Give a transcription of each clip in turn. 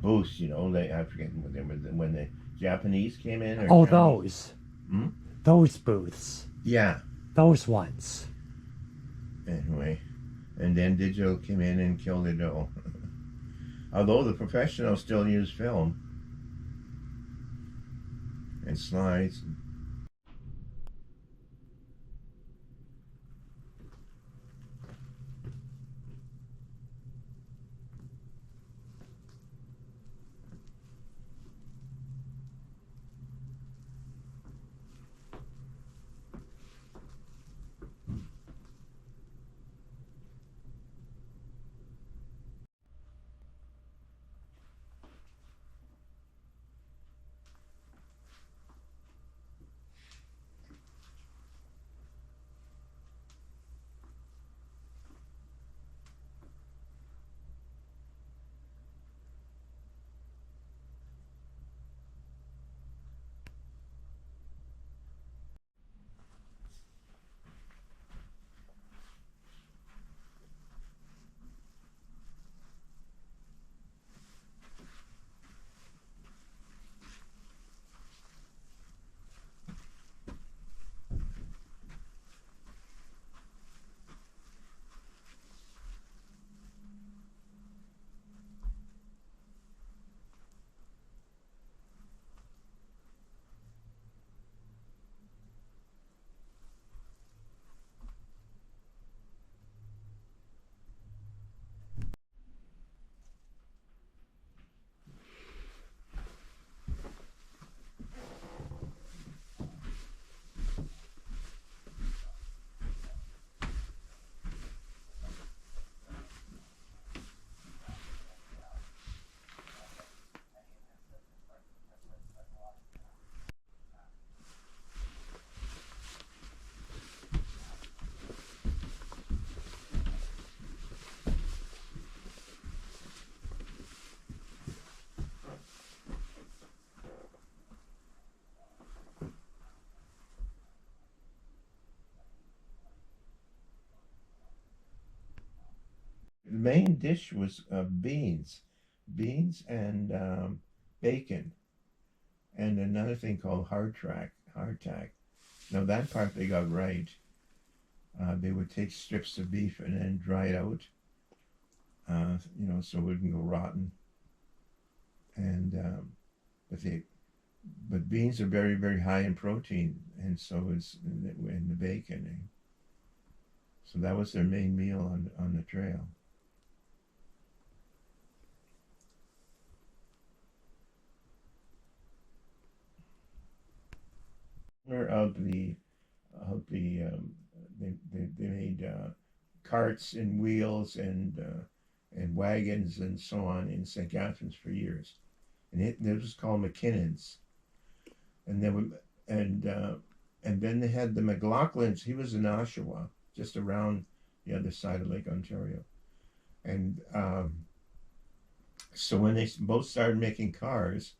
booths. I forget when the Japanese came in or Oh, Chinese. those. Hmm? Those booths. Yeah. Those ones. Anyway, and then digital came in and killed it all. Although the professionals still use film and slides. The main dish was beans and bacon, and another thing called hardtack. Now that part they got right. They would take strips of beef and then dry it out, so it wouldn't go rotten. And but they but beans are very very high in protein, and so is in the bacon. So that was their main meal on the trail. Of they made carts and wheels and wagons and so on in St. Catharines for years, and it was called McKinnon's, and they were and and then they had the McLaughlins. He was in Oshawa, just around the other side of Lake Ontario, and so when they both started making cars,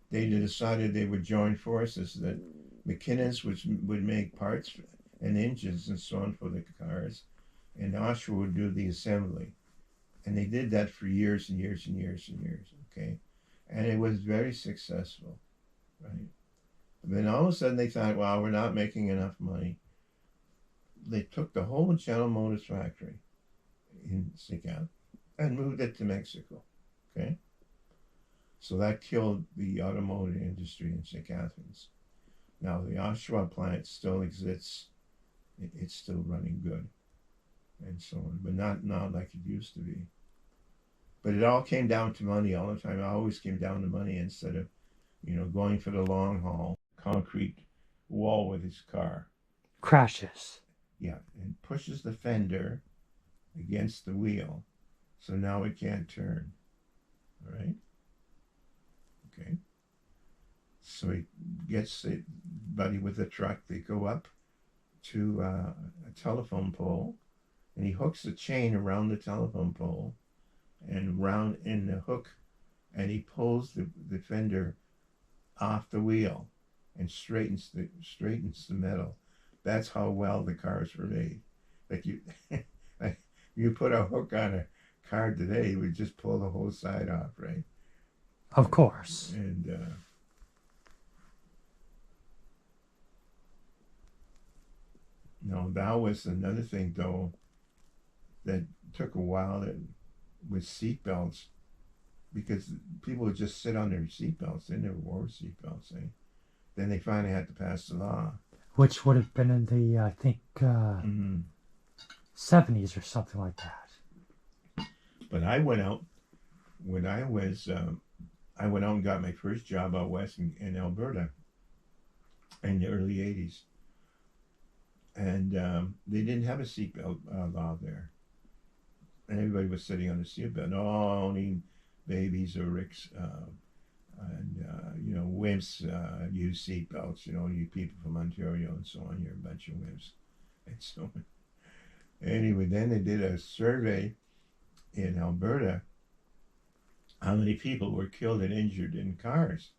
they decided they would join forces. That McKinnon's would make parts and engines and so on for the cars, and Oshawa would do the assembly. And they did that for years and years and years and years. Okay, and it was very successful, right? But then all of a sudden they thought, well, we're not making enough money. They took the whole General Motors factory in Sigal and moved it to Mexico. Okay, so that killed the automotive industry in St. Catharines. Now the Oshawa plant still exists. It's still running good and so on, but not like it used to be. But it all came down to money all the time. It always came down to money instead of, going for the long haul. Concrete wall with his car. Crashes. Yeah, and pushes the fender against the wheel, so now it can't turn. All right. Okay. So he gets the buddy with the truck. They go up to a telephone pole, and he hooks a chain around the telephone pole and round in the hook, and he pulls the fender off the wheel and straightens the metal. That's how well the cars were made. Like you, like you put a hook on a car today, you would just pull the whole side off, right? Of course. And no, that was another thing though that took a while with seatbelts because people would just sit on their seatbelts. They never wore seatbelts. Then they finally had to pass the law. Which would have been in the, I think, Mm-hmm. 70s or something like that. But I went out when I went out and got my first job out west in Alberta in the early '80s, and they didn't have a seatbelt law there, and everybody was sitting on the seatbelt. No, only babies or ricks and wimps use seatbelts. You people from Ontario and so on, you're a bunch of wimps, and so anyway, then they did a survey in Alberta how many people were killed and injured in cars.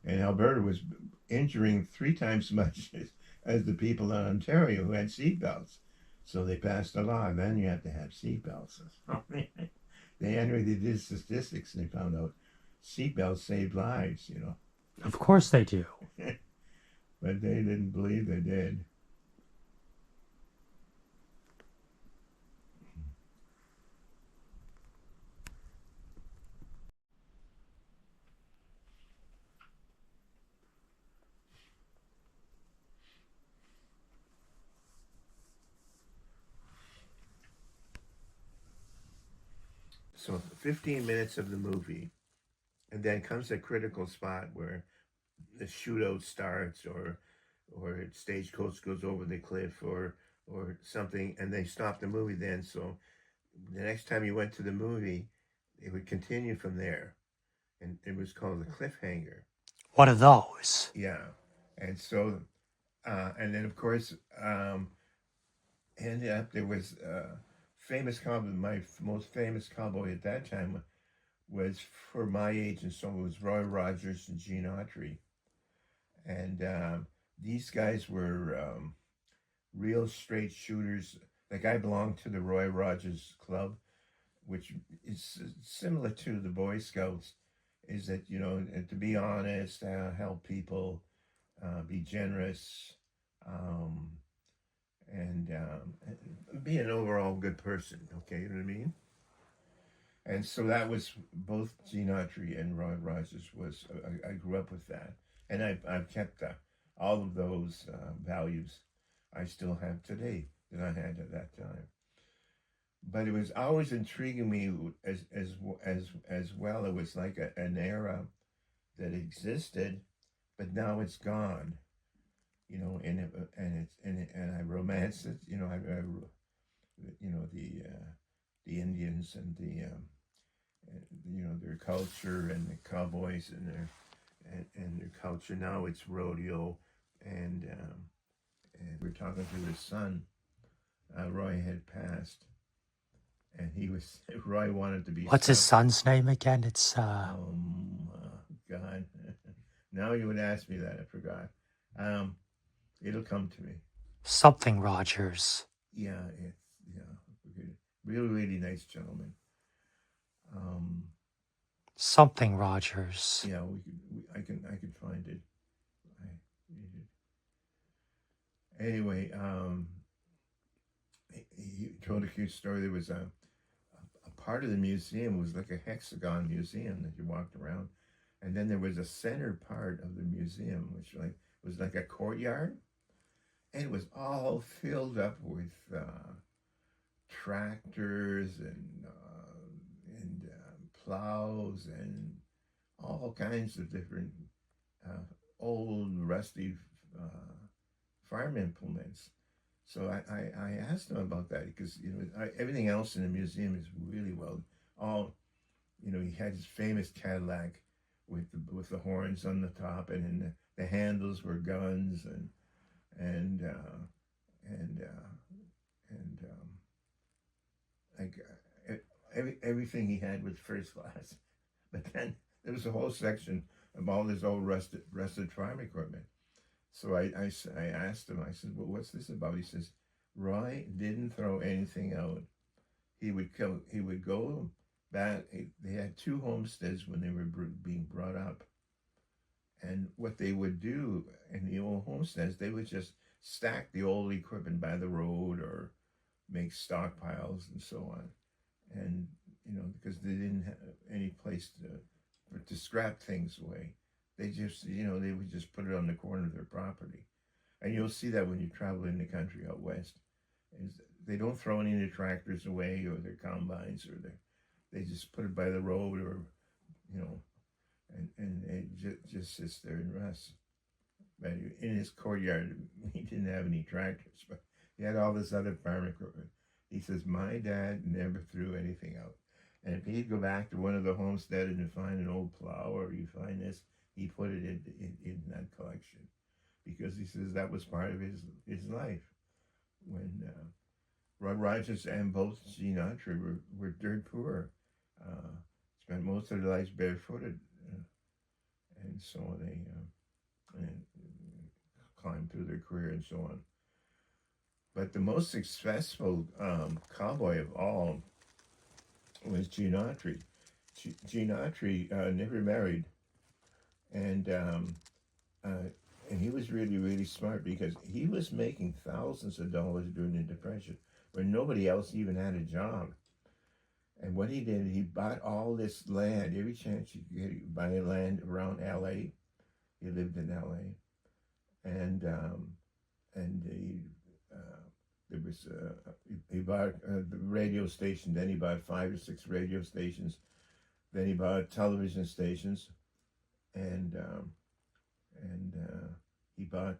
And Alberta was injuring 3 times as much as the people in Ontario who had seatbelts. So they passed a law. Then you have to have seatbelts. They anyway did statistics and they found out seatbelts saved lives. Of course they do. But they didn't believe they did. So 15 minutes of the movie, and then comes a critical spot where the shootout starts, or stagecoach goes over the cliff, or something, and they stop the movie. Then so the next time you went to the movie, it would continue from there, and it was called the cliffhanger. What are those? Yeah, and so and then of course ended up there was famous cowboy. My most famous cowboy at that time was for my age, and so it was Roy Rogers and Gene Autry. And these guys were real straight shooters. Like I belonged to the Roy Rogers Club, which is similar to the Boy Scouts. Is that to be honest, help people, be generous, um, and be an overall good person. Okay, you know what I mean? And so that was both Gene Autry and Roy Rogers. I grew up with that, and I've kept all of those values. I still have today that I had at that time. But it was always intriguing me as well. It was like an era that existed, but now it's gone. And I romance it. The Indians and their culture, and the cowboys and their culture. Now it's rodeo, and we're talking to his son. Roy had passed, and he was Roy wanted to be. What's his son's name again? It's God. Now you would ask me that. I forgot. It'll come to me. something Rogers. Yeah, really, really nice gentleman. Something Rogers. Yeah, I can find it. Anyway, he told a cute story. There was a part of the museum was like a hexagon museum that you walked around, and then there was a center part of the museum which was like a courtyard, and it was all filled up with tractors and plows and all kinds of different old rusty farm implements. So I asked him about that because everything else in the museum is really well. He had his famous Cadillac with the horns on the top, and then the handles were guns, and like everything he had was first class. But then there was a whole section of all this old rusted farm equipment. So I asked him, I said, well, what's this about? He says, Roy didn't throw anything out. He would go they had two homesteads when they were being brought up. And what they would do in the old homesteads, they would just stack the old equipment by the road or make stockpiles and so on. And, because they didn't have any place to scrap things away, they just, they would just put it on the corner of their property. And you'll see that when you travel in the country out west, is they don't throw any of their tractors away or their combines they just put it by the road or, and it just sits there and rests. But in his courtyard, he didn't have any tractors, but he had all this other farm equipment. He says, my dad never threw anything out. And if he'd go back to one of the homesteads and find an old plow or you find this, he put it in that collection. Because he says that was part of his life. When Rod Rogers and both Gene Autry were dirt poor, spent most of their lives barefooted, and so they climbed through their career and so on. But the most successful cowboy of all was Gene Autry. Gene Autry never married, and he was really, really smart because he was making thousands of dollars during the Depression when nobody else even had a job. And what he did, he bought all this land. Every chance he could get, buy land around L.A. He lived in L.A. And he bought the radio station. Then he bought 5 or 6 radio stations. Then he bought television stations, and he bought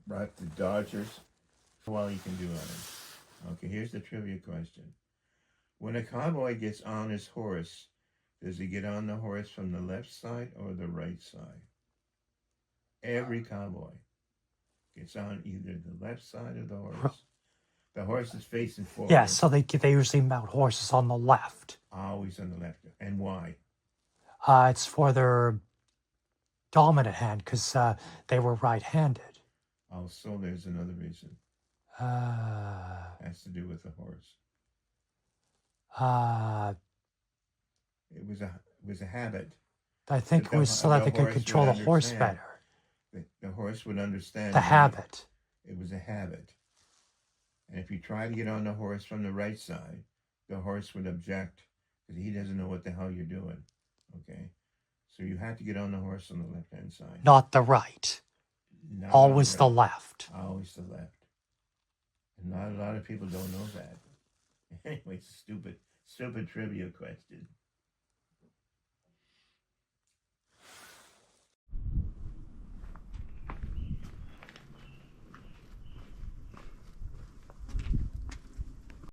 brought the Dodgers. All you can do on him. Okay, here's the trivia question. When a cowboy gets on his horse, does he get on the horse from the left side or the right side? Every cowboy gets on either the left side of the horse. The horse is facing forward. Yeah, so they usually mount horses on the left. Always on the left. And why? It's for their dominant hand because they were right-handed. Also, there's another reason. Has to do with the horse. It was a habit. I think it was so that they could control the horse better. The horse would understand. The habit. It was a habit. And if you try to get on the horse from the right side, the horse would object because he doesn't know what the hell you're doing. Okay? So you have to get on the horse on the left-hand side. Not the right. Not Always the right. left. Always the left. And not a lot of people don't know that. Anyway, stupid trivia question.